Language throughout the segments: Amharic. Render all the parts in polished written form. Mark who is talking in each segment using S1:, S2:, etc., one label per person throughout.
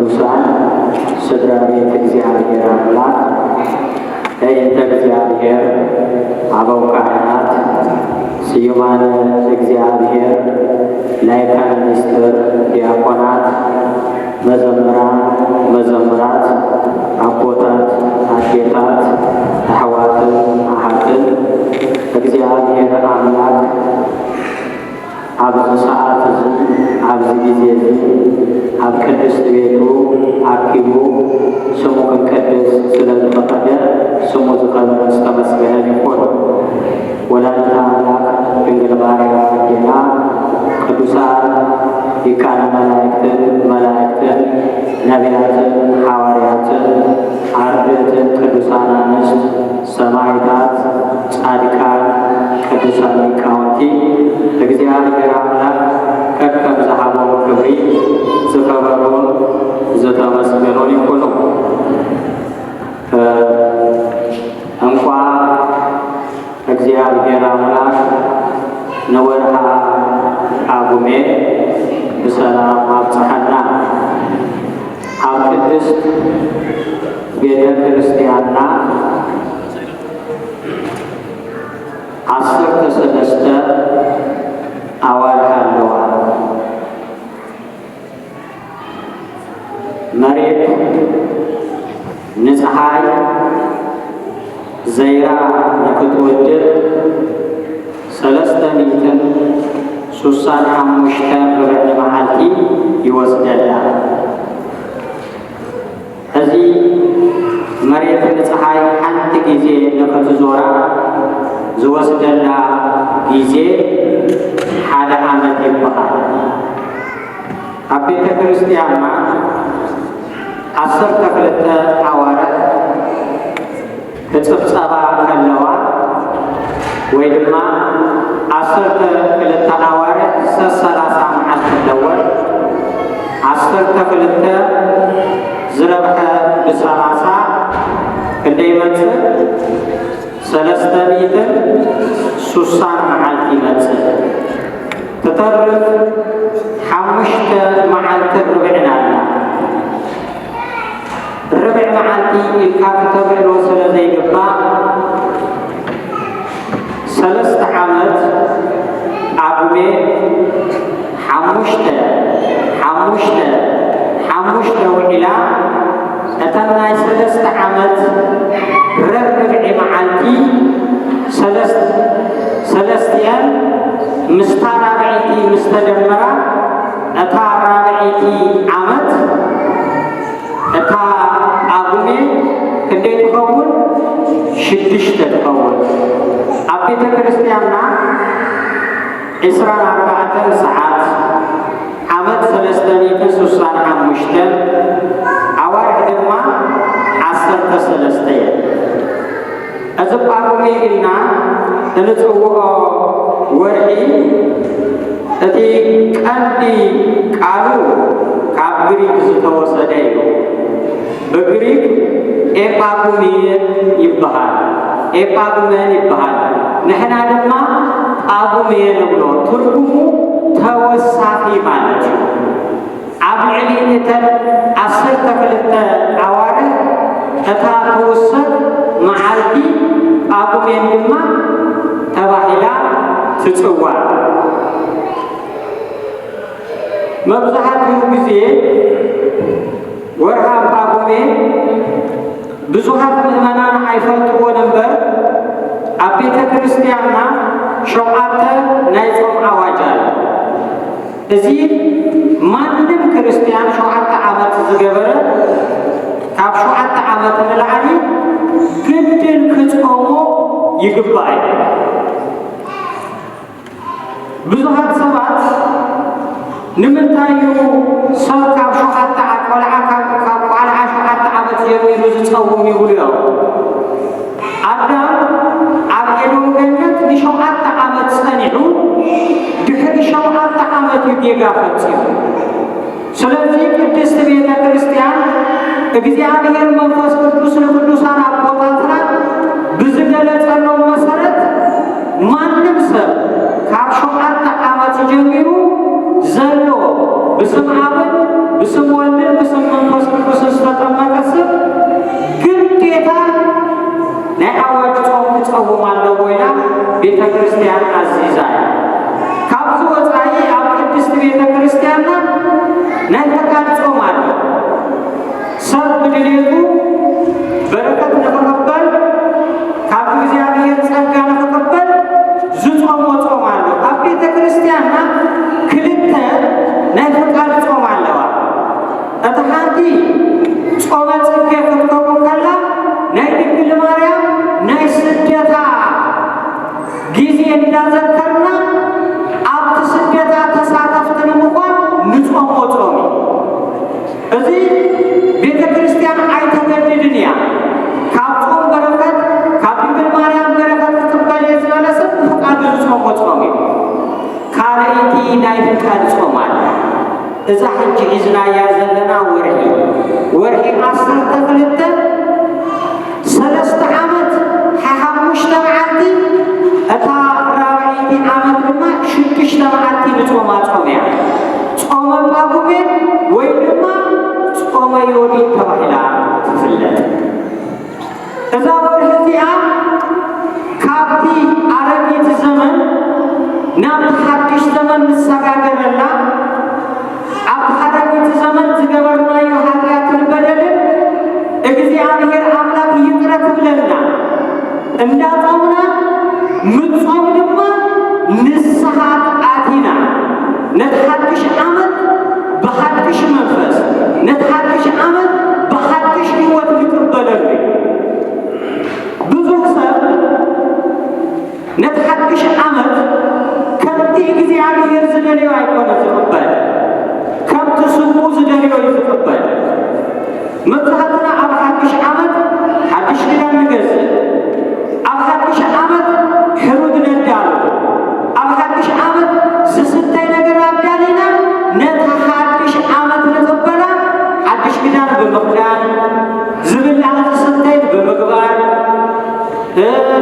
S1: ቅዱሳን ስድራ ቤተ እግዚአብሔር አምላክ ለእንተ እግዚአብሔር አበው ካህናት ስዩማን እግዚአብሔር ላይካነ ምስጢር ዲያቆናት መዘምራን መዘምራት አቦታት አዴታት አሕዋትን አሃትን እግዚአብሔር አምላክ ኣብዚ ሰዓት እዚ ኣብዚ ጊዜ እዚ ኣብ ቅድስት ቤቱ ኣኪቡ ስሙ ክንቀድስ ስለ ዝፈቐደ ስሙ ዝኸበረ ዝተመስገነ ይኹን። ወላዲተ ኣምላክ ድንግል ማርያም ኣዴና ቅዱሳን ሊቃነ መላእክትን ነቢያትን ሐዋርያትን አርድእትን ቅዱሳን አንስት ሰማዕታት ጻድቃን ቅዱሳን ሊቃውንቲ እግዚአብሔር አምላክ ከከም ዝሃቦም ክብሪ ዝኸበሮም ዝተመስገኖም ይኹኑ። እንኳ እግዚአብሔር አምላክ ነወርሃ ጳጉሜ በሰላም አብጽሐና። ኣብ ቅድስት ቤተ ክርስቲያንና 13 ኣዋርሕ ኣለዋ። መሬት ንፀሓይ ዘይራ ንክትወድእ 365 ርብዕ መዓልቲ ይወስደላ። እዚ መሬት ንፀሓይ ሓንቲ ጊዜ ንክትዞራ ዝወስደላ ጊዜ ሓደ ዓመት ይበሃል። ኣብ ቤተ ክርስቲያንና 12 ኣዋርሕ ክፅብፀባ ከለዋ ወይ ድማ 12 ኣዋርሕ 30 መዓልቲ ኣለወን። 12 ዝረብሐ ብ30 ክንደይ ይመጽእ? 360 መዓልቲ ይመጽእ። ትተርፍ 5 መዓልቲ ርብዕና ኣላ። ርብዕ መዓልቲ ኢልካ ክተብዕሎ ስለ ዘይግባእ 3 ዓመት ጳጉሜ 5 ውዒላ እተን ናይ 3 ዓመት ረብዒ መዓልቲ 3 ምስታ ራብዒቲ ምስ ተደመራ እታ ራብዒቲ ዓመት እታ ጳጉሜ ክንደይ ትኸውን? 6 ትኸውን። ኣብ ቤተ ክርስቲያንና 24 ሰዓት ዓመት 365 ኣዋርሕ ድማ 13 እየ። እዚ ጳጉሜ ኢልና እንፅውዖ ወርሒ እቲ ቀንዲ ቃሉ ካብ ግሪክ ዝተወሰደ እዩ። ብግሪክ ኤጳጉሜን ይበሃል፣ ኤጳጉሜን ይበሃል። ንሕና ድማ ጳጉሜን ንብሎ ትርጉሙ ተወሳኺ ማለት እዩ። ኣብ ልዕሊ እተን 12 ኣዋርሕ እታ ተወሰድ መዓልቲ ጳጉሜን ድማ ተባሂላ ትፅዋዕ። መብዛሕትኡ ግዜ ወርሃ ጳጉሜን ብዙሓት ምእመናን ኣይፈልጥዎን እምበር ኣብ ቤተ ክርስቲያንና 7 ናይ ጾም ኣዋጅ ኣሎ። እዚ ማንም ክርስቲያን 7 ዓመት ዝገበረ ካብ 7 ዓመት ንላዕሊ ግድን ክጾሞ ይግባእ እዩ። ብዙሓት ሰባት ንምንታይ ሰብ ካብ 7 ቆልዓ ካብ 7 ዓመት ጀሚሩ ዝፀውም ይብሉ እዮም። ኣዳም ኣብ ኤዶም ገነት ን7 ዓመት ፀኒዑ ድሕሪ 7 ዓመት ጌጋ ፈፂሙ። ስለዚ ቅድስት ቤተ ክርስቲያን እግዚአብሔር መንፈስ ቅዱስ ንቅዱሳን አቦታትና ብዝገለጸለው መሰረት ማንም ሰብ ካብ 7 ዓመት ጀሚሩ ዘሎ ብስም አብን ብስም ወልድን ብስም መንፈስ ቤተ ክርስቲያን አዚዛይ ካብዙ ወፃኢ ኣብ ቅድስት ቤተ ክርስቲያንና ናይ ፈቃድ ጾም አለ። ሰብ ብድሌቱ በረከት ንክቀበል ካብ እግዚአብሔር ጸጋ ንክቀበል ዝጾሞ ጾም አለ። ኣብ ቤተ ክርስቲያንና ክልተ ናይ ፈቃድ ጾም ኣለዋ። እቲ ሓንቲ ጾመ ጽጌ ክትከውን ከላ ናይ ድንግል ማርያም ናይ ስደታ ጊዜ እንዳዘከርና ኣብቲ ስደታ ተሳተፍቲ ንምዃን ንጾሞ ጾም እዚ ቤተ ክርስቲያን ኣይተገድድን እያ። ካብ ጾም በረከት ካብ ድንግል ማርያም በረከት ክትቀበል ዝነበረ ሰብ ብፍቃዱ ዝጾሞ ጾም እዩ። ካልአይቲ ናይ ፍቃድ ጾም አለ። እዛ ሕጂ ሒዝናያ ዘለና ወርሒ 12 ሰለስተ ዓመት 25 መዓልቲ እታ ራብዒቲ ዓመት ድማ 6 መዓልቲ ንጾማ ጾም እያ። ጾመ ጳጉሜን ወይ ድማ ጾመ ዮዲት ተባሂላ ትፍለጥ። እዛ ወርሒ እዚኣ ካብቲ ኣረጊት ዘመን ናብቲ ሓድሽ ዘመን ንሰጋገረላ ኣብ ኣረጊት ዘመን ዝገበርናዮ ኃጢአትን በደልን እግዚአብሔር አምላክ ይቅር ክብለና እንዳጾምና ምጾም ድማ ንስሐ አቲና ነቲ ሓድሽ ዓመት በሓድሽ መንፈስ ነቲ ሓድሽ ዓመት በሓድሽ ህይወት ንቅበለሉ ብዙሕ ሰብ ነቲ ሓድሽ ዓመት ከምቲ እግዚአብሔር ዝደልዮ ኣይኮነ ዝቅበል ከምቲ ስሙ ዝደልዮ ዝቅበል። መብዛሕትና ኣብ ሓድሽ ዓመት ሓድሽ ክዳን ንገዝእ፣ ኣብ ሓድሽ ዓመት ሕሩድ ነዳሉ፣ ኣብ ሓድሽ ዓመት ዝስተይ ነገር ኣዳሊና ነታ ሓድሽ ዓመት ንቅበላ ሓድሽ ክዳን ብምኽዳን ዝብላዕ ዝስተይ ብምግባር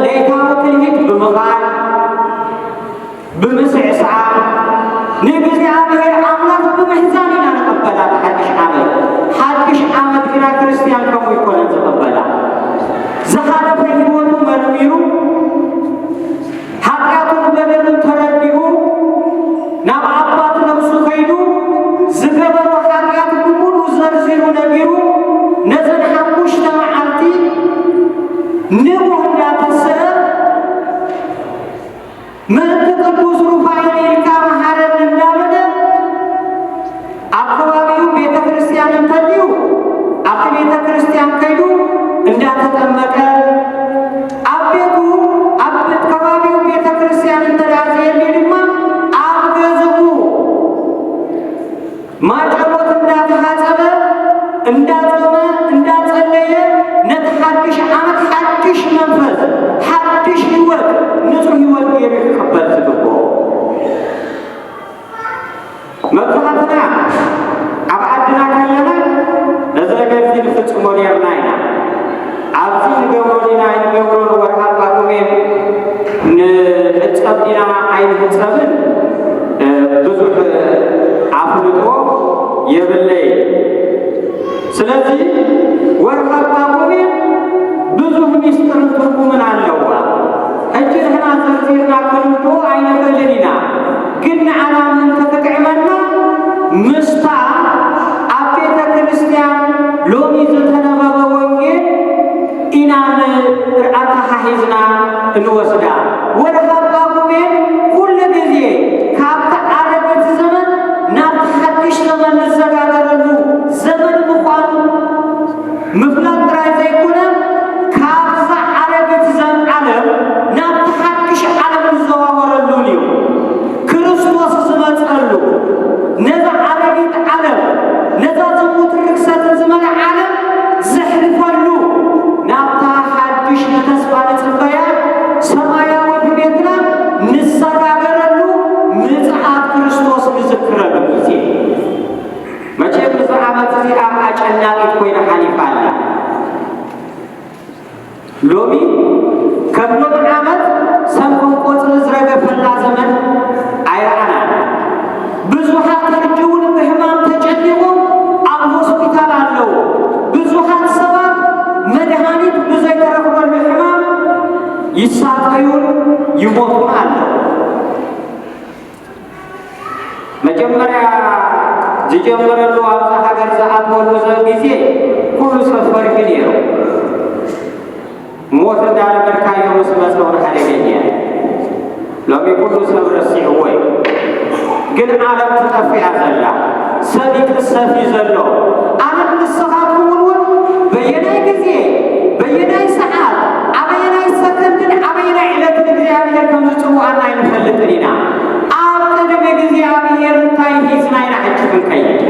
S1: ለይታዊ ትልሂት ብምኻድ ብምስዕሳዕ ንእግዚአብሔር አምላክ ብምሕዛን ኢና ንቅበላ ሓድሽ ዓመት። ሓድሽ ዓመት ግና ክርስቲያን ከምኡ ይኮነን ዝቅበላ ዝሓለፈ ህይወቱ መርሚሩ ኃጢአቱን በደሉን ተረዲኡ ናብ ኣባት ነብሱ ከይዱ ዝገበሮ ኃጢአት ብሙሉ ዘርዚሩ ነቢሩ ነዘን 5 መዓልቲ ንጉህ እንዳተስአ ምእንቲ ቅዱስ ሩፋኤል ኢልካ መሓረን እንዳበለ ኣብ ከባቢኡ ቤተ ክርስቲያን እንተልዩ ኣብቲ ቤተ ክርስቲያን ከይዱ እንዳተጠመቀ ኣብ ቤቱ ኣብ ከባቢኡ ቤተ ክርስቲያን እንተዳዘየልዩ ድማ ኣብ ገዝኡ ማጨሎት እንዳተሓፀበ እንዳጾመ እንዳጸለየ ነቲ ሓድሽ ዓመት ሓድሽ መንፈስ ሓድሽ ህይወት ንጹህ ህይወት ገይሩ ክቅበል ዝግብኦ። መብዛሕትና ኣብ ዓድና ከለና ነዚ ነገር እዚ ንፍፅሞ ነርና ኢና። ኣብዚ ንገብሮ ዲና ንገብሮ ወርሓ ጳጉሜን ንሕፀብ ዲና ኣይንሕፀብን ብዙሕ ኣፍልጦ የብለይ። ስለዚ ወርሓ ጳጉሜን ብዙሕ ሚስጥርን ትርጉምን ኣለዋ። ሕጂ ንሕና ዘርዚርና ክንዶ ኣይንኽእልን ኢና። ግን ንዓና ምእንቲ ትጥዕመና ምስታ ኣብ ቤተ ክርስቲያን ሎሚ ዝተነበበ ወንጌል ኢና ንርአታ ሓሒዝና እንወስዳ። ወርሓ ጳጉሜን ኩሉ ግዜ ካብቲ ኣረጊት ዘመን ናብቲ ሓድሽ ዘመን ንዘጋገረሉ ዘመን ምዃኑ ምፍላጥ ጥራይ ዘይኮነ ካብዛ ኣረጊት ዓለም ናብቲ ሓድሽ ዓለም ዝዘዋወረሉን እዩ። ክርስቶስ ዝመፀሉ ነዛ ኣረጊት ዓለም ነዛ ዝሙት ርክሰትን ዝመልአ ዓለም ዘሕልፈሉ ናብታ ሓድሽ ንተስፋ ንፅበያ ሰማያዊት ቤትና ንዘጋገረሉ ምጽኣት ክርስቶስ ንዝክረሉ ጊዜ መቼም እዚ ዓመት እዚኣ ኣጨናቂት ኮይና ሓሊፋ ኣላ። ሎሚ ከም ሎሚ ዓመት ሰንኮን ቆፅሊ ዝረገፈላ ዘመን ኣይረኣና። ብዙሓት ሕጂ እውን ብሕማም ተጨኒቆም ኣብ ሆስፒታል ኣለዉ። ብዙሓት ሰባት መድሃኒት ብዘይተረኽበሉ ሕማም ይሳቀዩ ይሁን ይሞቱን አለ። መጀመሪያ ዝጀመረሉ ኣብዛ ሃገር ዝኣትወሉ ጊዜ ኩሉ ሰፈር ግን ነይሩ ሞት እንዳለመድካዮ ምስ መፅውን ሓደገኛ ሎሚ ኩሉ ሰብ ረሲዕዎ እዩ። ግን ዓለም ትጠፊያ ዘላ ሰብ ይትሰፊ ዘሎ ዓለም ንስኻትኩም እውን በየናይ ጊዜ በየናይ ሰዓት ኣበየናይ ሰከንድን ኣበየናይ ዕለትን እግዚኣብሔር ከም ዝፅውዓና ይንፈልጥን ኢና። ኣብ ቅድሚ እግዚኣብሔር እንታይ ሒዝና ኢና ሕጂ ክንከይድ?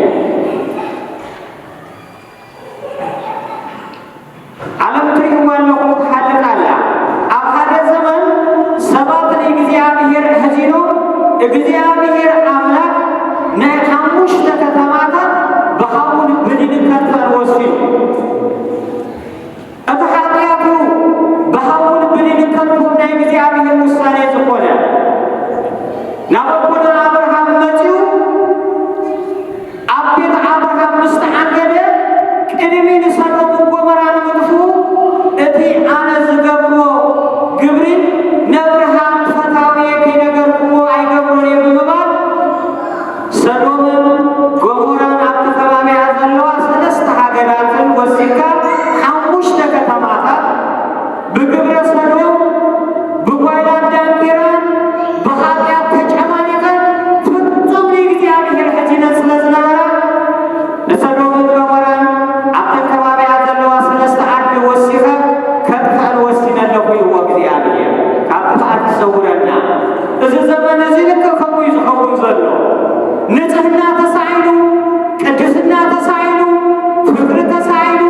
S1: ዓለም ትሪእዋ ኣለኹም ትሓልቕ ኣላ። ኣብ ሓደ ዘመን ሰባት ንእግዚኣብሔር ሕዚኖም እግዚአብሔር አምላክ ናይ ሓሙሽተ ከተማታት ብሃውን ብድንከተን ወሲኑ እቲ ሓጢኣቱ ብሃውን ብድንከቱ ናይ እግዚአብሔር ውሳኔ ዝኾነ ናብ ኣቦና ኣብርሃም መፂኡ ኣብ ቤት ኣብርሃም ምስ ተዓንገደ ቅድሚ ንሰዶም ጎሞራን ምጥፉ እቲ ኣነ ዝገብሮ ግብሪ ነብርሃም ፈታውየ ከይነገርኩዎ ኣይገብሮን እየ ብምባል ሰዶምን ጎሞራን ኣብቲ ከባቢያ ዘለዋ 3 ሃገራትን ወሲድካ 5 ከተማታት ብግብረ ሰዶም ብጓይላን ዳንኪራን ብሃጢኣት ተጨማኒቐን ፍጹም ንእግዚኣብሔር ሕጂነት ስለ ዝነበራ ንሰዶምን ጎሞራን ኣብቲ ከባቢያ ዘለዋ 3 ዓዲ ወሲኸ ከጥፍአን ወሲነለኹ ኢልዎ እግዚአብሔር ካብ ጥፍኣት ይሰውረና። እዚ ዘመን እዚ ልክዕ ከምኡ እዩ ዝኸውን ዘሎ። ንጽህና ተሳኢሉ፣ ቅድስና ተሳኢሉ፣ ፍቅሪ ተሳኢሉ፣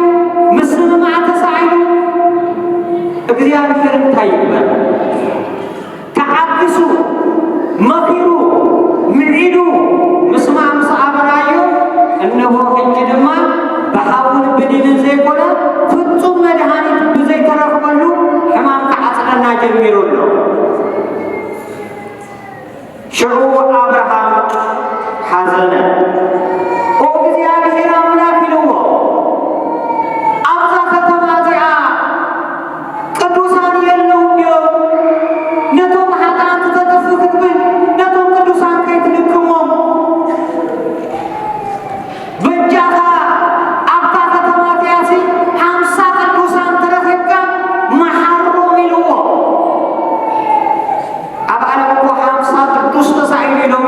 S1: ምስምማዕ ተሳኢሉ እግዚአብሔር እንታይ ይግበር? ተዓጊሱ መኺሩ ምዒዱ ምስማዕ ምስ ኣበናዮ እነሆ ሕጂ ድማ ብሃውን ብድንን ዘይኮነ ፍጹም መድሃኒት ብዘይተረኽበሉ ሕማም ክዓፅለና ጀሚሩ ኣሎ። ሽዑ ኣብርሃም ሓዘነ። ኦ እግዚአብሔር ኣምላክ ኢልዎ ኣብዛ ከተማ እዚኣ ቅዱሳን የለው እንዲዮም ነቶም ሓጥኣን ተጠፍ ክትብል ነቶም ቅዱሳን ከይትልክሞም በጃኻ ኣብታ ከተማ እዚኣሲ 50 ቅዱሳን ተረኺብካ መሓሮም ኢልዎ። ኣብ ዓለም እኮ 50 ቅዱስ ተሳኢሉ ኢሎም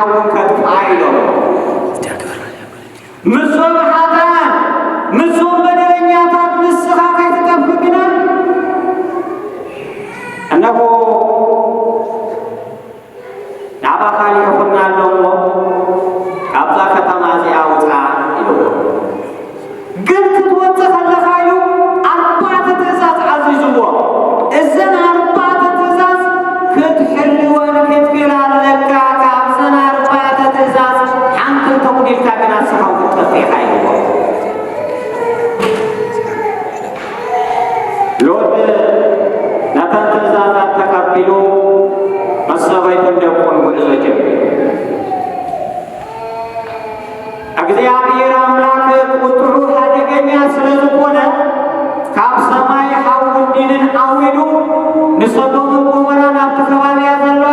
S1: ሓውን ከጥፋኢሎም ምሶም ሓጣን ምሶም በደለኛታት ንስኻ ከይትጠብቅና እነሆ ናባኻ ሊኢኹና ኣለዎ ካብዛ ከተማ እዚኣ ውፃ ኢሉ ግን ክትወፅእ ከለኻ ኢሉ ኣርባዕተ ትእዛዝ ዓዚዝዎ እዘን ኣርባዕተ ትእዛዝ ክትሕልወን ክትግላለካ ካብዘን ኣርባዕተ ትእዛዝ ሓንቲ እንተጉዲልካ ግን ኣስኻው ክትጠፊኻ ኢልዎ ሎጥ ነተን ትእዛዛት ተቀቢሉ መሰበይቱን ደቁን ጉዕዞ ጀሚሩ እግዚአብሔር አምላክ ቁጥሩ አደገኛ ስለዝኮነ ካብ ሰማይ ሓዊ እንዲንን አዊዱ ንሰዶምን ጎሞራን ኣብቲ ከባቢያ ዘለዋ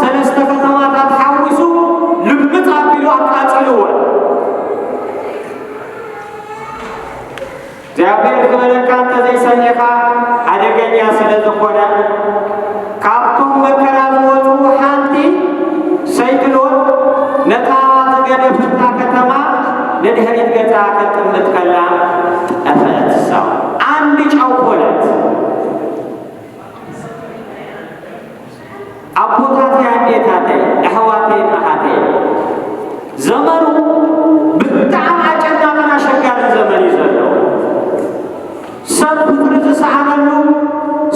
S1: ሰለስተ ከተማታት ሓዊሱ ልምፅ ኣቢሉ ኣቃፅልወን እግዚአብሔር ዝበለካ እንተዘይሰሚኻ አደገኛ ስለዝኮነ ካብቶም መከራ ዝወፁ ሓንቲ ሰይትሎን ነታ ዝገደፈታ ከተማ ለድህሪት ገዛ ከጥምት ከላ ጠፈት ሰው አንድ ጨው ኮለት አቦታቴ አንዴታቴ አህዋቴ ናሃቴ ዘመኑ ብጣም አጨናቅና አሸጋሪ ዘመን ይዘለው ሰብ ፍቅር ዝሰዓነሉ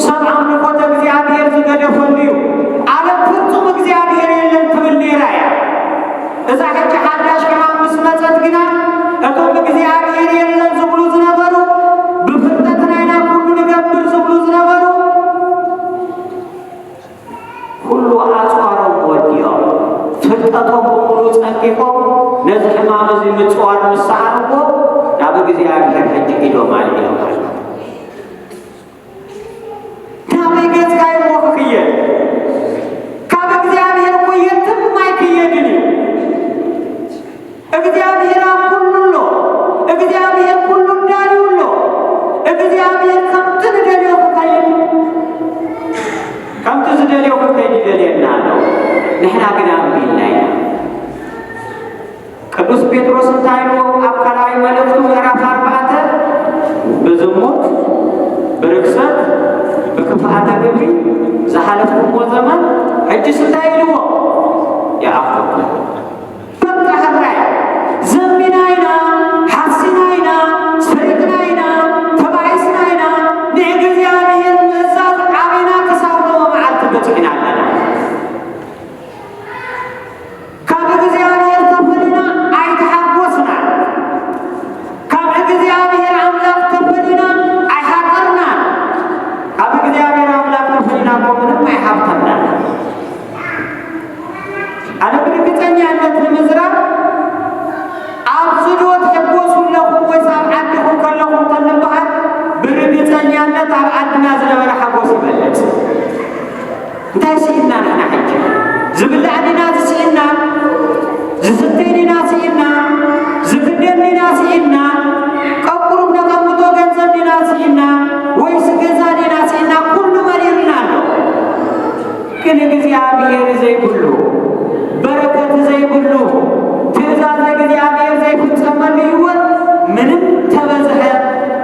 S1: ሰብ አምልኮተ እግዚአብሔር ዝገደፈሉ ዓለም ፍጹም እግዚአብሔር የለን ትብል ራያ እዛ ሕጂ ሓዳሽ ከማ ምስ መፀት ግና እቶም እግዚአብሔር የለን ዝብሉ ዝነበሩ ብፍልጠት ናይና ኩሉ ንገብር ዝብሉ ዝነበሩ ኩሉ ኣፅዋሮም ወዲኦም ፍልጠቶም ብምሉ ፀንቂቆም ነዚ ሕማም እዚ ምፅዋር ምሰዓርዎ ናብ እግዚአብሔር ሕጂ ኢዶም ኣልኢሎም ናበይ ገጽካ ይሞኽ ክየድ ካብ እግዚአብሔር እኮ የትም ኣይክየድን እዩ እግዚአብሔር ኩሉሎ እግዚአብሔር ኩሉ ዳልዩሎ እግዚአብሔር ከምቲ ዝደልዮ ክከይድ ከምቲ ዝደልዮ ክከይድ ይደልየና ኣለው ንሕና ግን ኣንቢልና ኢና ቅዱስ ጴጥሮስ እንታይ ኢሉ ኣብ ካልኣይ መልእኽቱ ምዕራፍ 4 ብዝሙት ብርክሰት ብክፍኣተ ግብሪ ዝሓለፍኩሞ ዘመን ሕጂስ እንታይ ኢልዎ ይኣኽተኩም በቃ ህራይ ዘሚና ኢና ሓሲና ኢና ሰሪቅና ኢና ተባይስና ኢና ንእግዚአብሔር ምእዛዝ ዓቢና ክሳብ ሎሞ መዓልቲ በፅሒና ኣለና ካብ እግዚአብሔር ተፈሊና ኣይተሓጎስና ካብ እግዚአብሔር ኣምላክ ተፈሊና ኣይሓቀርና ካብ እግዚአብሔር ኣምላክ ተፈሊና እኮ ምንም ኣይሃብተና ኣነ ብርግፀኛነት ንምዝራብ ኣብ ዝዶ ትሕጎሱለኹም ወይስ ኣብ ዓድኹም ከለኹም ተንበሃል ብርግፀኛነት ኣብ ዓድና ዝነበረ ሓጎስ ይበለፅ እንታይ ስኢና ንሕና ሕጂ ዝብላዕ ዲና ዝስኢና ዝስተይ ዲና ስኢና ዝክደን ዲና ስኢና ቀቁሩብ ነቐምጦ ገንዘብ ዲና ስኢና ወይስ ገዛ ዲና ስኢና ኩሉ መሪርና ኣሎ ግን እግዚአብሔር ዘይብሉ በረከት ዘይብሉ ትእዛዝ እግዚአብሔር ዘይፍጸመሉ ህይወት ምንም ተበዝሐ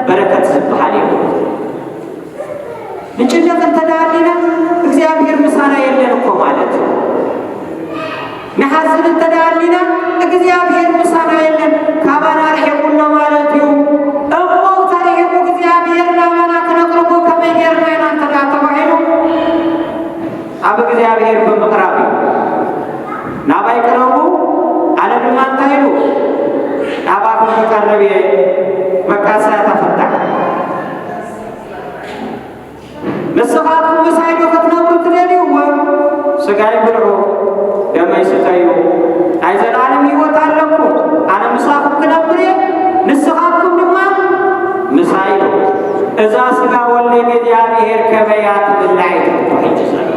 S1: በረከት ዝበሃል እዩ ንጭነቅ እንተዳሊና እግዚአብሔር ምሳና የለን እኮ ማለት ንሓዝን እንተዳሊና እግዚአብሔር ምሳና የለን ካባና ርሒቁሎ ማለት እዩ እሞው ተሪሒቁ እግዚአብሔር ናባና ክነቅርቡ ከመይ ጌርና ኢና እንተዳ ተባሂሉ ኣብ እግዚአብሔር ብምቕራብ እዩ ናባይ ቅረቡ ኣነ ድማ እንታይ ኢሉ ናባኹም ክቀርብ እየ መቃሳ ተፈታሕ ንስኻትኩም ምሳይዶ ክትነብሩ ትደልይዎ ስጋይ ብልዑ ደመይ ስተዩ ናይ ዘለዓለም ህይወት ኣለኩም ኣነ ምሳኹም ክነብር እየ ንስኻትኩም ድማ ምሳይዶ እዛ ስጋ ወልደ እግዚአብሔር ከመያ ትብላዕ ሕጂ ዘሎ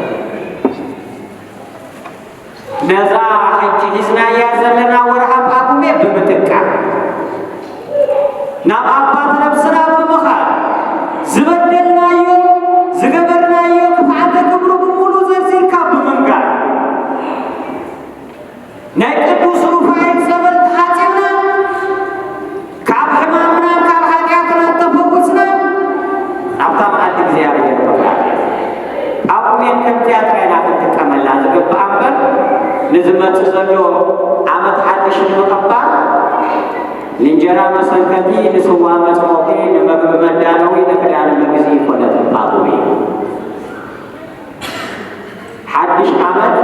S1: ነዛ ሕጂ ሒዝናያ ዘለና ወርሃ ጳጉሜ ብምትካእ ናብ ኣባት ነብስና ብምኻድ ዝበደልናዮ ዝገበርናዮ ክፍዓተ ግብሩ ብምሉ ዘርዚርካ ብምንጋር ናይ ቅዱስ ሩፋኤል ጸበል ተሓጺብና ካብ ሕማምና ካብ ኃጢአትና ተፈወስና ኣብታ መዓልቲ እግዚኣብሔር ፈቃድ ኣቁሜን ከምቲ ኣጥራይና ክንጥቀመላ ዝግባእ እምበር ንዝመጽእ ዘሎ ዓመት ሓድሽ ንምቕባል ንእንጀራ መሰንከቲ ንስዋ መጽሞቂ ንመግቢ መዳለዊ ንክዳን መግዚ ይኮነ ተንባቡሪ ሓድሽ ዓመት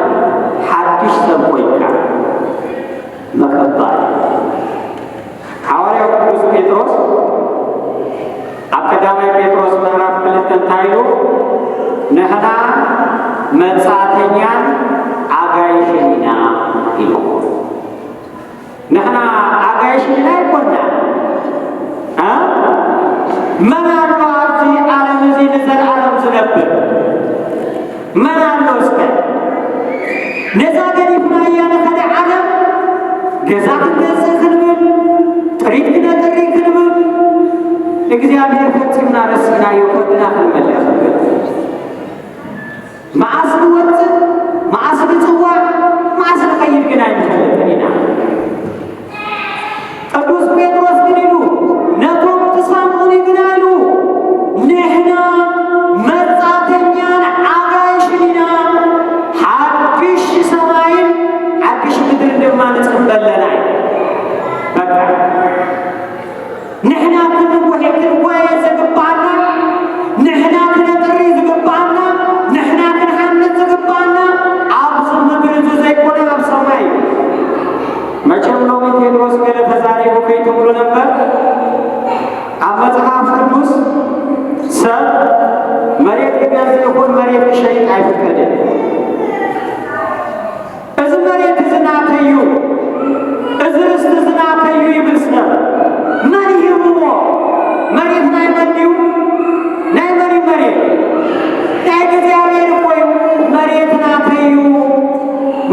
S1: ሓድሽ ሰብ ኮይንካ መቀባል ሐዋርያው ቅዱስ ጴጥሮስ ኣብ ቀዳማይ ጴጥሮስ ምዕራፍ 2 እንታይሉ ንሕና መጻተኛን ኣጋይሽን ኢና ኢሉ ንሕና ኣጋይሽን ኣይኮንና መን ኣሎ ኣብዚ ዓለም እዚ ንዘለዓለም ዝነብር መን ኣሎ እስከ ነዛ ገዲፍና እያለ ከደ ዓለም ገዛ ክንገዝእ ክንብል ጥሪት ክነጥሪ ክንብል እግዚአብሔር ፈጽምና ረሲናዮ ኮድና ክንመለእ ክንብል መዓስ ንወፅእ መዓስ ንጽዋዕ መዓስ ንኸይድ ግን ኣይንፈልጥን ኢና ቅዱስ ጴጥሮስ ግን ኢሉ ነቶም ትሰምዑኒ ግን ኢሉ ንሕና መጻተኛን ኣጋይሽን ኢና ሓድሽ ሰማይን ሓድሽ ምድርን ድማ ንጽበለና በቃ ንሕና ክንጓየ ዝግባአና ንሕና ክነጥሪ ዝግባአና ንሕና ክንሓንጽ ዝግባአና ኣብዚ ምድሪ እዚ ዘይኮነ ኣብ ሰማይ መቸም ሎሚ ቴድሮስ ገለ ተዛሪቡ ከይትብሉ ነበር ኣብ መጽሓፍ ቅዱስ ሰብ መሬት ክገዝእ ይኹን መሬት ክሸይጥ ኣይፍቀድን እዚ መሬት እዚ ናተዩ እዚ ርስቲ እዚ ናተዩ ይብል ሰብ መን ይህብዎ መሬት ናይ መን እዩ ናይ መን መሬት ናይ እግዚአብሔር ኮይኑ መሬት ናተዩ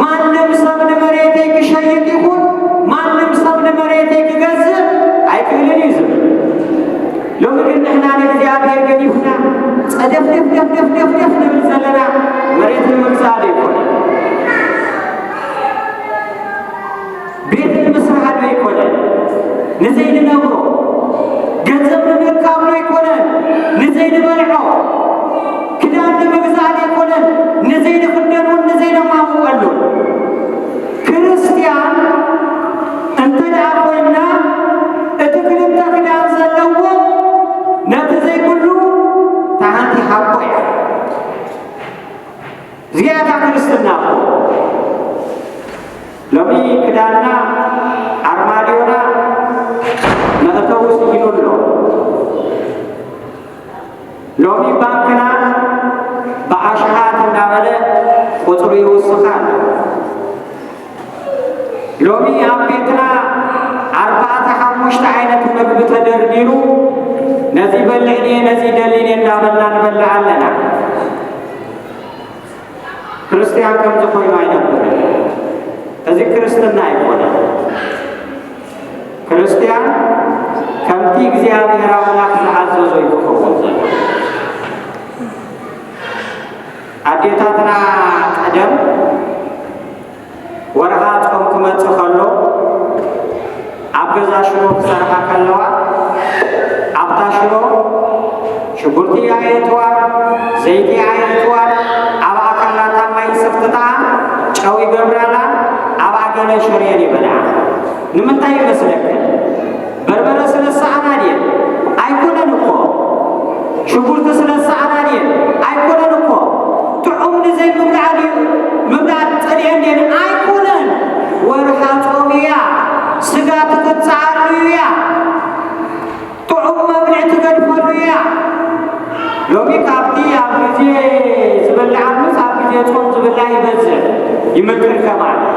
S1: ማንም ሰብ ንመሬተይ ክሸይጥ ይኹን ማንም ሰብ ንመሬተይ ክገዝእ ኣይክእልን እዩ ዝብል ሎሚ ግን ንሕና ንእግዚአብሔር ገዲፍና ጸደፍደፍደፍደፍደፍ ንብል ዘለና መሬት ንምግዛእ ኣይኮነን ቤት ንምስራሕ ኣይኮነን ንዘይንነብሮ ገንዘብ ንምርካብ ኣይኮነን ንዘይንበልዖ ክዳን ንምግዛእ ኣይኮነን ንዘይንኽደኑን ንዘይነማሙቀሉን ክርስቲያን እንተደኣ ኮይና እቲ ክልተ ክዳን ዘለዎ ነቲ ዘይብሉ ታሃንቲ ሓቆ እያ እዚኣታ ክርስትና እኮ ሎሚ ክዳንና ኣርማድዮና መእተዊ ስኢኑ ኣሎ ሎሚ ባንክና ብኣሽሓት እንዳበለ ቁፅሩ ይውስኻ ሎሚ ኣብ ቤትና 4-5 ዓይነት ምግቢ ተደርዲሩ ነዚ በልዕኔ ነዚ ደሊኔ እንዳበልና ንበልዕ ኣለና ክርስቲያን ከምዚ ኮይኑ ኣይነበረን እዚ ክርስትና ኣይኮነን ክርስቲያን ከምቲ እግዚአብሔር አምላክ ዝዓዘዞ ይክኸውን ዘሎ ኣዴታትና ቀደም ወርሃ ጾም ክመጽእ ከሎ ኣብ ገዛ ሽሮ ክሰርሓ ከለዋ ኣብታ ሽሮ ሽጉርቲ ኣየትዋ ዘይቲ ኣየትዋ ኣብኣ ከላታ ማይ ሰፍትታ ጨው ይገብራላ ኣብኣ ገለ ሽርየን ይበልዓ ንምንታይ ይመስለክ በርበረ ስለሰዓና ድየን ኣይኮነን እኮ ሽጉርቲ ስለሰዓና ድየን ኣይኮነን እኮ ጥዑም ንዘይ ምብላዕ ድዩ ምብላዕ ፀልየን ድየን ኣይኮነን ወርሓ ጾም እያ ስጋ ትቅፅዓሉ እያ ጥዑም መብልዕ ትገድፈሉ እያ ሎሚ ካብቲ ኣብ ግዜ ዝብላዕ ምስ ኣብ ግዜ ጾም ዝብላዕ ይበዝሕ ይምክርከ ማለት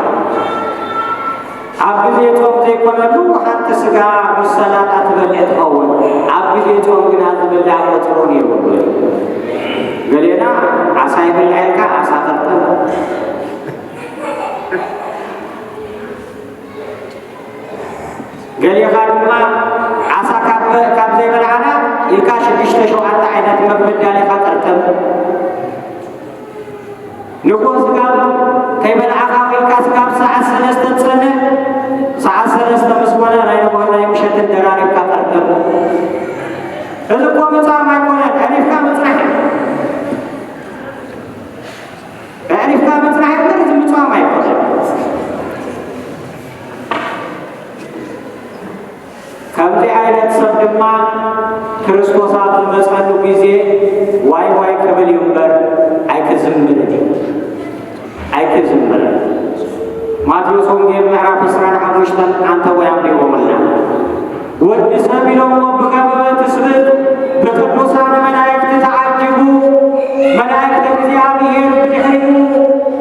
S1: ኣብ ግዜ ጾም ዘይኮነሉ ሓንቲ ስጋ ምስ ሰላጣ ትበልዕ ትኸውን ኣብ ግዜ ጾም ግና ዝብላዕ ቁፅሩን የብሉን ገሌና ዓሳ ይብልዕ ኢልካ ዓሳ ቅርጥም ገሌኻ ድማ ዓሳ ካብ ዘይበልዓና ኢልካ 6-7 ዓይነት ምግቢ ዳሊኻ ቅርጥም ንጎ ስጋ ከይበልዓኻ ኢልካ ስጋ ብሰዓት ሰለስተ ጸነህ ሰዓት ሰለስተ መስኮና ናይ በኋላ የምሸት ደራሪካ ቀርተው እዝቆ መጻማ ይኮናል አሪፍካ መጽናህ አሪፍካ መጽናህ ማለት መጻማ ይኮናል ከዚህ አይነት ሰብ ድማ ክርስቶስ አብ መጽሐፉ ጊዜ ዋይ ዋይ ከበል ይንበር አይከዝምር ማቴዎስ ወንጌል ምዕራፍ 15 አንተ ወያም ሊሆንና ወድ ሰሚለው በከበበት ስብት በቅዱሳን መላእክት ተዓጅቡ መላእክተ እግዚአብሔር በድሕሪቱ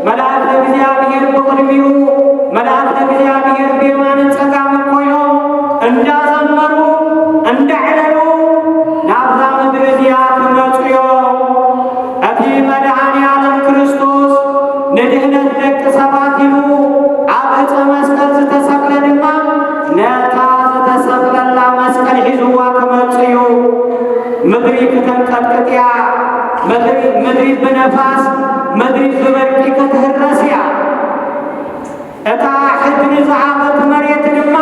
S1: መላእክተ እግዚአብሔር በቅድሚኡ መላእክተ እግዚአብሔር በየማነ ጸጋም ኮይኖም እንዳዘመሩ እንዳዕለሉ ናብዛ ምድር እዚያ ክመጽዮ እቲ መድኃኔ ዓለም ክርስቶስ ንድህነት ደቂ ሰባት ኢሉ ኣብ ዕፀ መስቀል ዝተሰቅለ ድማ ነታ ዝተሰቅለላ መስቀል ሒዝዋ ክመጽዩ ምድሪ ክትንቀጥቅጥ እያ ምድሪ ብነፋስ ምድሪ ብበርቂ ክትህረስ እያ እታ ሕድሪ ዝዓበት መሬት ድማ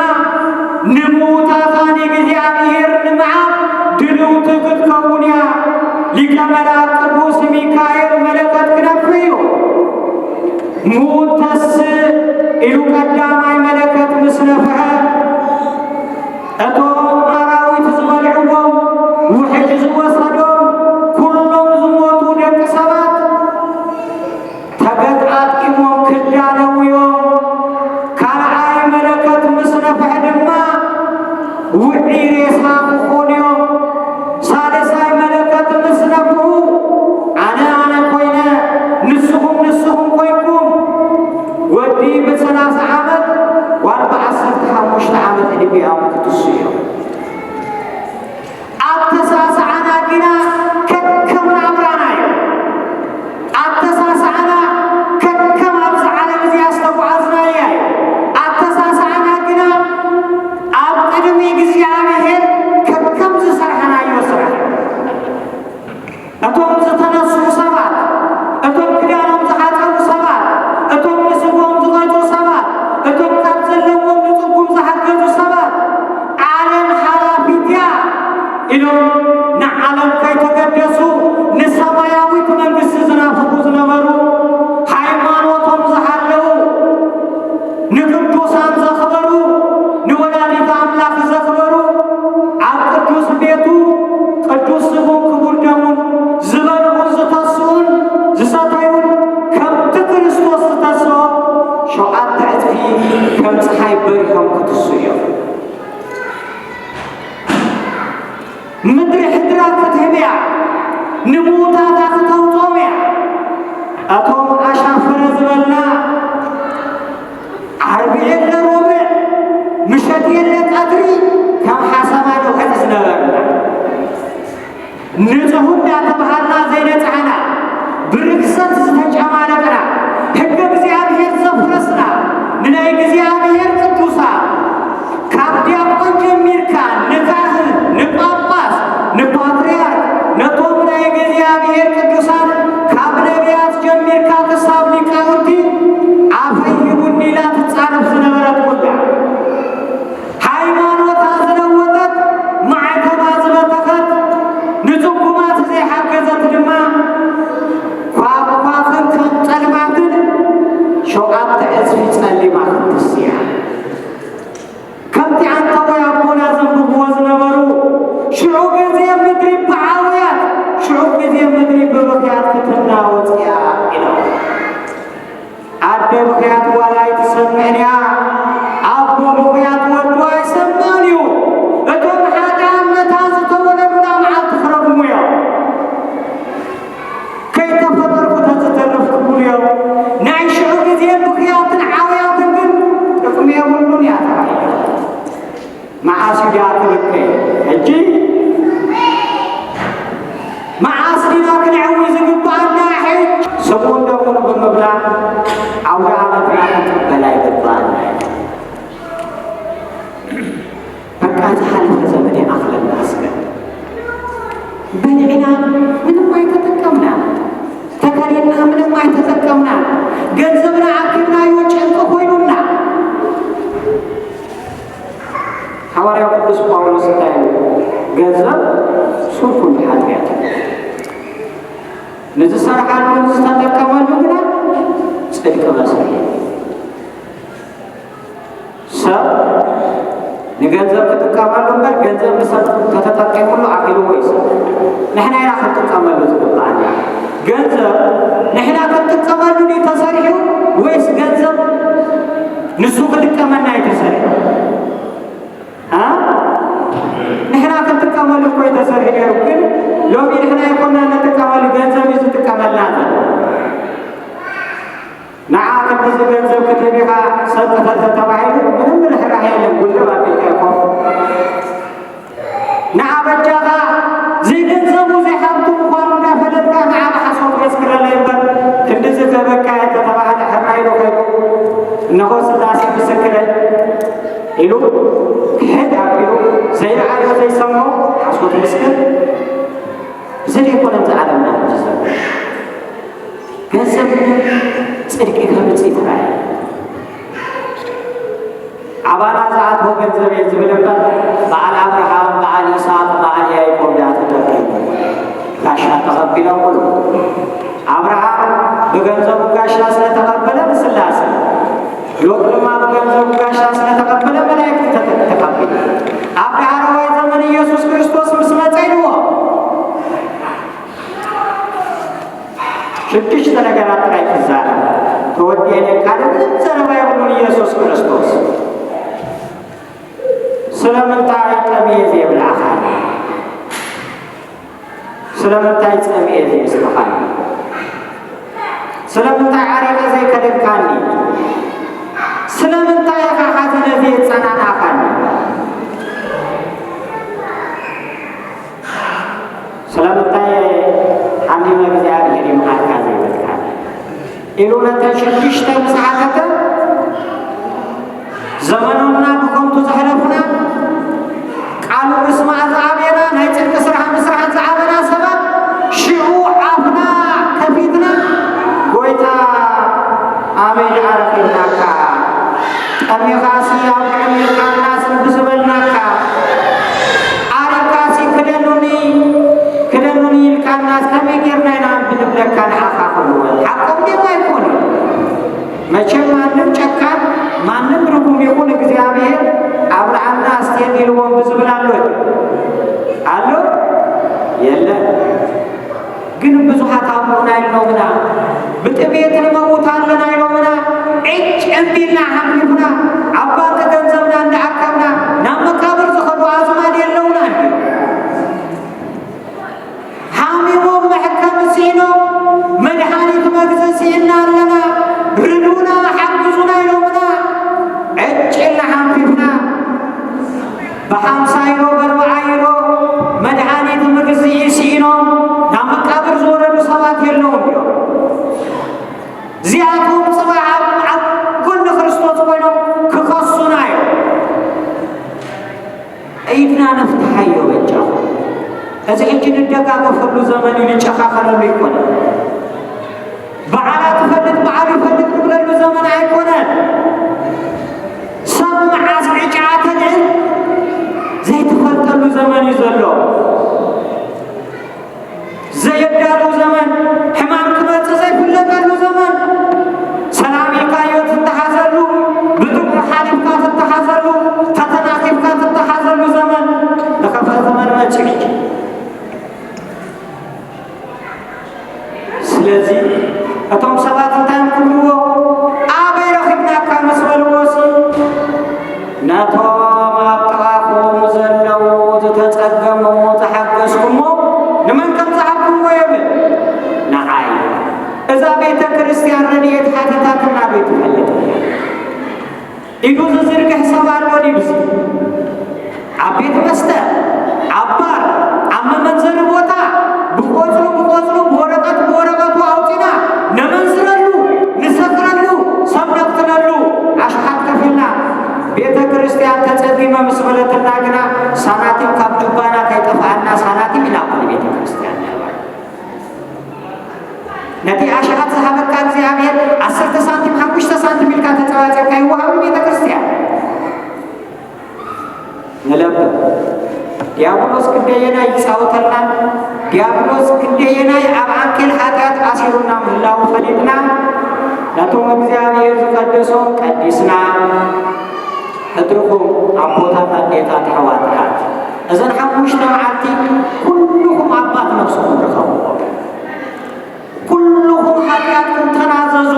S1: ንሙታታን እግዚአብሔር ንምዓብ ድልውቲ ክትከውን እያ ሊቀ መላእክት ቅዱስ ሚካኤል መለከት ክነፍዩ ሙተስ ኢሉ ቀዳማይ መለከት ምስ ነፍሐ እቶም ኣራዊት ዝበልዕዎም ውሕጅ ዝወሰዶም ኩሎም ዝሞቱ ደቂ ሰባት ተገጣጢሞም ክዳነው እዮም ካልኣይ መለከት ምስ ነፍሐ ድማ ውዒ ሬሳ ክኾኑ እዮም ሳልሳይ መለከት ምስ ነፍሑ ኣነ ኮይነ ንስኹም ኮይንኩም ወዲ ብ30 ዓመት ወ45 ዓመት ዕድሜኦም ክትሱ እዮም ኣተሳስዓና ግና ከከም ናብራና እዩ ኣተሳስዓና ከከም ኣብዚ ዓለም እዚኣ ዝተጓዓዝናያ እዩ ኣተሳስዓና ግና ኣብ ቅድሚ እግዚአብሔር ከከም ዝሰርሐናዮ ስራሕ እቶም ዝተነሱ ሰባት እቶም ክዳኖም ዝሓፀቡ ሰባት እቶም ንስጎም ዝቐጡ ሰባት እቶም ካብ ዘለዎም ንፅጉም ዝሓገዙ ሰባት ዓለም ሓላፊት እያ ኢሎም ንዓለም ከይተገደሱ ንሰማያዊት መንግስቲ ዝናፍቁ ዝነበሩ ሃይማኖቶም ዝሃለው ንቅዱሳን ዘኽበሩ ንወላዲተ ኣምላኽ ዘኽበሩ ኣብ ቅዱስ ቤቱ ቅዱስ ስሙን ክቡር ደሙን ዝበልዑን ዝተስኡን ዝሰተዩን ከምቲ ክርስቶስ ዝተስኦ 7 ዕጥፊ ከም ፀሓይ በሪሖም ክትሱ እዮም ምድሪ ሕድራ ክትህብ እያ ንሙታታ ክተውፅኦም እያ እቶም ኣሻፈረ ዝበልና ዓርቢ የለ ሮብዕ ምሸት የለ ቀትሪ ከም ሓሰማ ንውሕጥ ዝነበርና ንጹሕ እንዳተባሃልና ዘይነጽሐና ብርክሰት ዝተጨማለቅና ሕገ እግዚአብሔር ዘፍረስና ንናይ እግዚአብሔር ቅዱሳን ካብ ዲያቆን ጀሚርካ ንካህን ንጳጳስ ንፓትርያርክ ነቶም ናይ እግዚአብሔር ቅዱሳን ካብ ነቢያት ጀሚርካ ክሳብ ሊቃውንቲ ኣፈይቡኒ ኢላ ትጻረፍ ዝነበረት ኩላ ሃይማኖታ ዝለወጠት ማዕተባ ዝበተኸት ንጽጉማት ዘይሓገዘት ድማ ኳኳኽን ከም ጸልማትን 7 ዕፅፊ ጸሊማ ክትስ እያ ከምቲ አንተ ወይ ኣቦና ዘንብብዎ ዝነበሩ ሽዑ ጊዜ ምድሪ ብዓውያት ሽዑ ጊዜ ምድሪ ብብኽያት ክትናወፅ እያ ኢሎም ኣደ ብኽያት ዋላ ኣይትሰምዕን እያ ኣቦ ብኽያት ወዱ ኣይሰምዕን እዩ እቶም ሓደ ኣመታ ዝተወለዱና መዓልቲ ክረግሙ እዮም ከይተፈጠርኩ ተዝተርፍ ክብሉ እዮም ናይ ሽዑ ጊዜ ብኽያትን ዓውያትን ግን ጥቕሚ የብሉን እያ ተባሂሉ መዓስ ዲያ ትብከይ ሕጂ መዓስ ዲና ክንዕዊ ዝግባአና ሕጅ ስሙን ደሙን ብምብላዕ ኣውደ ዓመትና ክንቅበል ኣይግባአና በቃ ዝሓለፈ ዘመን ኣኽለና እስከ በልዕና ምንም ኣይተጠቀምና ተከሪና ምንም ኣይተጠቀምና ገንዘብና ዓኪብናዮ ጭንቂ ኮይኑና ገንዘብ ሱቁን ኃጢአት ንዝህ ሰርሓሉ ዝተጠቀመሉ ግና ጽድቅ መስል ሰብ ንገንዘብ ክትጥቀመሉ እምበር ገንዘብ ንሰብ ተተጠቂሙሉ አኺሉ ወይስ ንሕና ኢና ክትጥቀመሉ ዝግባአና ገንዘብ ንሕና ክትጥቀመሉ ተሰሪሑ ወይስ ገንዘብ ንሱ ክጥቀመና የተሰሪሑ ንሕና ክትጥቀመሉ እኮ የተሰሪሑ ግን ሎሚ ንሕና ይኮና ንጥቀመሉ ገንዘብ እዩ ዝጥቀመልና نعم كذا جنزب كتبها سلطة تتبعين من الحرائي لقلوا أبيكم نعم الجاغا زي جنزب وزي حمتم وقالوا فلتك نعم حصول يسكر الليبر كندز كبكا تتبعها الحرائي لقلوا إنه سلاسي بسكر إلو كهد أبيو زي رعايو زي سمو حصول يسكر زي يكون انت عالمنا جزب ገንዘብ ጽድቅ ከምጽት ላይ አባላ ሰዓት ገንዘብ ይዝብልበት በዓል አብርሃም በዓል ይስሐቅ በዓል ያዕቆብ ያተጠቀሙ ጋሻ ተቀብለው ሁሉ አብርሃም በገንዘቡ ጋሻ ስለተቀበለ ስላሴ ሎጥማ በገንዘቡ ጋሻ ስለተቀበለ መላእክት ተቀበሉ አብርሃም ወይ ዘመን ኢየሱስ ክርስቶስ መስመጸይ ነው ሽትሽ ተነገራት ላይ ተዛራ ተወደደ ካለ ምንም ዘረባ ይሁን ኢየሱስ ክርስቶስ ስለምንታይ ጠቢዬ ብላኻ ስለምንታይ ጠቢዬ ይስተኻል ስለምንታይ አረቀ ዘይ ከደካኒ ስለምንታይ ሐዘነ ዘይ ጸናናኻኒ ስለምንታይ አንዲ መግዚአብሔር ይማርካዘ ይበልካል ኢሉነተ ሽድሽተ መስዓተተ ዘመኑና በኮንቱ ዘህለፍና ቃሉ እስማ ዘአቤና ናይ ጽድቅ ስራሕ መስራሕ ዘዓበና ሰባት ሽዑ አፍና ከፊትና ጎይታ አሜን አረፈናካ ጠሚኻሲ አብቀሚልካና ስንብዝበልናካ አረካሲ ክደኑኒ ይልካና እስከሚገርና ይናም ብንብለካ ንሓኻኽሉ ሓቆም ደማ ይኮኑ መቼም ማንም ጨካን ማንም ርጉም ይኹን እግዚአብሔር አብርሃምና አስቴር ይልዎም ብዝብል አሎ የለን ግን ብዙሓት አብሮና ይለውምና ብጥቤት ንመውታለን አይለውምና እጭ እምቢልና ሓሚሁና አባ ከገንዘብና እንዳዓከብና ናብ መቃብር ዝኸዱ አዝማድ የለውና حاميمو محكم سينو مدحانيت مغز سينا لنا ردونا حقزونا يلومنا عجلنا حنففنا بحمسا يلو بربعا يلو مدحانيت مغز سينو نام قبر زوردو سوات يلوم زياتهم صباح كل خريستوس وينو كخصونا يلو ايدنا نفتح يلو بجاو هذا يمكن الدقاق فلو زمن ينشخاخر يكون بعلا تفلت بعلا يفلت نقول زمن يكون سمع عجعة زي تفلت له زمن يزلو زي يدارو زمن حمام كبات زي فلت له زمن سلام يقايو تتحازلو بدون حالف كات تتحازلو تتناقب كات تتحازلو زمن لكفى زمن ما تشكي ስለዚህ እቶም ሰባት እንታይ ክብልዎ ኣበይ ረኺብናካ ምስ በልዎሲ ነቶም ኣብ ጥቓኹም ዘለዉ ዝተጸገምዎ ተሓገዝኩሞ ንመን ከም ዝሃብኩሞ የብል ንዓይ እዛ ቤተ ክርስቲያን ረድኤት ሓተታትና ቤት ትፈልጥ ኢዱ ዝዝርግሕ ሰብ ኣሎ ድብዚ ኣብ ቤት መስተ ኣብ ባር ኣብ መመንዘሪ ቦታ ብቆፅሉ በወረቀቱ አውጢና ነመንዝረሉ ንሰክረሉ ሰብነቅትነሉ አሽሓት ከፊልና ቤተ ክርስቲያን ተጸጊመ ምስበለትና ግና ሳናቲም ካብ ጁባና ከይጠፋአና ሳናቲም ኢላኩን ቤተ ክርስቲያን ነቲ አሽሓት ዝሃበካ እግዚአብሔር 10 ሳንቲም 5 ሳንቲም ኢልካ ተጸዋጨካ ይወሃብ ቤተ ክርስቲያን ንለብ ዲያብሎስ ክደየና ይጻወተልና ዲያብሎስ ክደየና አብአንከል ኃጢአት አሲሩና ምላው ፈሊጥና ለቶም እግዚአብሔር ዝቀደሶ ቀዲስና እድርኩም አቦታት አዴታት ሐዋታት እዘን ሐሙሽተ መዓልቲ ኩልኩም አባት ነፍስኩም ረኸቡ ኩልኩም ኃጢአትኩም ተናዘዙ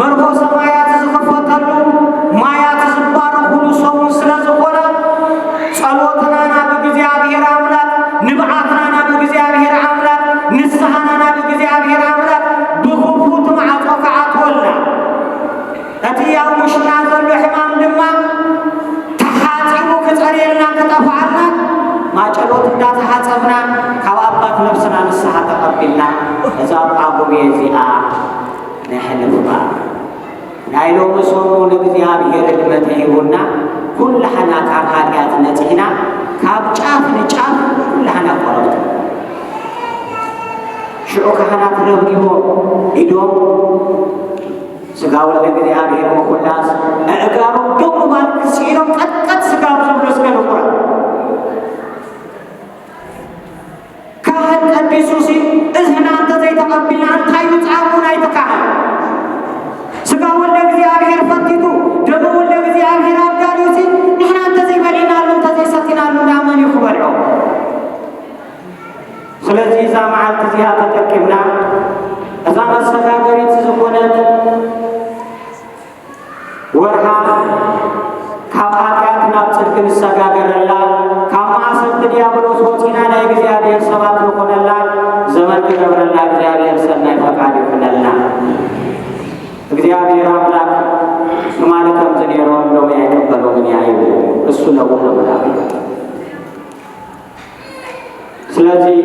S1: መርሆ ሰማያት ዝኸፈተሉ ማያት ዝባረኹሉ ሰሙን ስለዝኾነ ጸሎትናና ብእግዚአብሔር አምላክ ንብዓትናና ብእግዚአብሔር አምላክ ንስሐናና ብእግዚአብሔር አምላክ ብኽፉት ማዕጾ ከዓትወልና እቲ ያው ሙሽና ዘሎ ሕማም ድማ ተሓፂቡ ክጸርየልና ክጠፍዓልና ማጨሎት እንዳተሓፀብና ካብ አባት ነፍስና ንስሐ ተቐቢልና እዛ ጳጉሜ እዚኣ نحلف نايلو مسومو لእግዚአብሔር ዕድመት ይሁንና ኩልሃና ካብ ኃጢአት ነጽና ካብ ጫፍ ንጫፍ ኩልሃና ቆረብት ሽዑ ካህናት ረብሪቦ ኢዶም ስጋው ለእግዚአብሔር መኩላስ እጋሩ ደሙ ባልክ ሲሎም ቀጥቀጥ ስጋው ዝብለስ ከነቁራ ካህን ቀዲሱሲ እዝህና አንተ ዘይተቀብልና አንታይ ጻሙን አይተካህን ስጋው ለእግዚአብሔር ፈትቱ ደሙ ለእግዚአብሔር አጋሪውሲ ንሕና አንተ ዘይበሊናሉ አንተ ዘይሰቲናሉ ዳመን ይኽበልዑ ስለዚህ እዛ መዓልቲ እዚኣ ተጠቂምና እዛ መሰጋገሪት ዝኾነት ወርሃ ካብ ኃጢአት ናብ ጽድቅ ንሰጋገረላ ካብ ማእሰርቲ ዲያብሎስ ወፂና ናይ እግዚአብሔር ሰባት ንኾነላ ዘመን ክገብረላ እግዚአብሔር ሰናይ ፈቃድ ይኹነልና እግዚአብሔር አምላክ ማለከም ዝኔሮን ነው ያይቀበለው ምን ያዩ እሱ ነው አምላክ ስለዚህ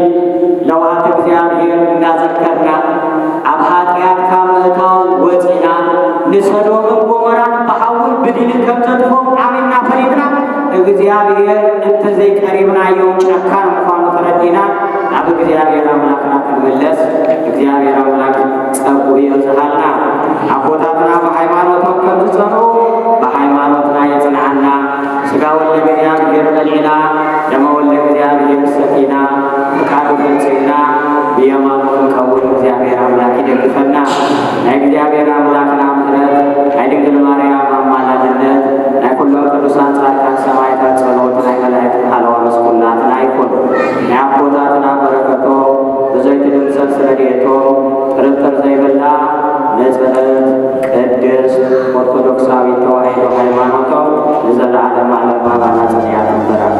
S1: ለዋት እግዚአብሔር እንዳዘከርና አብ ኃጢአት ካመታው ወፂና ንሰዶም ጎሞራን በሐውል ብዲን ከመጥፎ አሚና ፈሪድና እግዚአብሔር እንተ ዘይቀሪብና የው ጨካን እንኳን ተረዲና አብ እግዚአብሔር አምላክና ከመለስ እግዚአብሔር አምላክ ጸጉ ይዘሃልና አቦታትና በሃይማኖት ከመጽኑ በሃይማኖትና የጽናና ስጋው ለእግዚአብሔር በሊና ደመው ለእግዚአብሔር ሰቲና ፈቃዱ ፈጽና በየማኑን ከወል እግዚአብሔር አምላክ ይደግፈና እግዚአብሔር አምላክና ምሕረት አይድንግል ማርያም አማላጅነት ለኩሉም ቅዱሳን ጻድቃን ሰማዕታት ጸሎት ላይ መላእክት ሐለዋ መስኩናት አይኮን ያቦታትና በረከቶ በዘይት ድምሰት ስለዲቶ ጥርጥር ዘይበላ ነጽረት ቅድስ ኦርቶዶክሳዊ ተዋሕዶ ሃይማኖት ለዘላለም ዓለም ባባና ጽያት በራፊ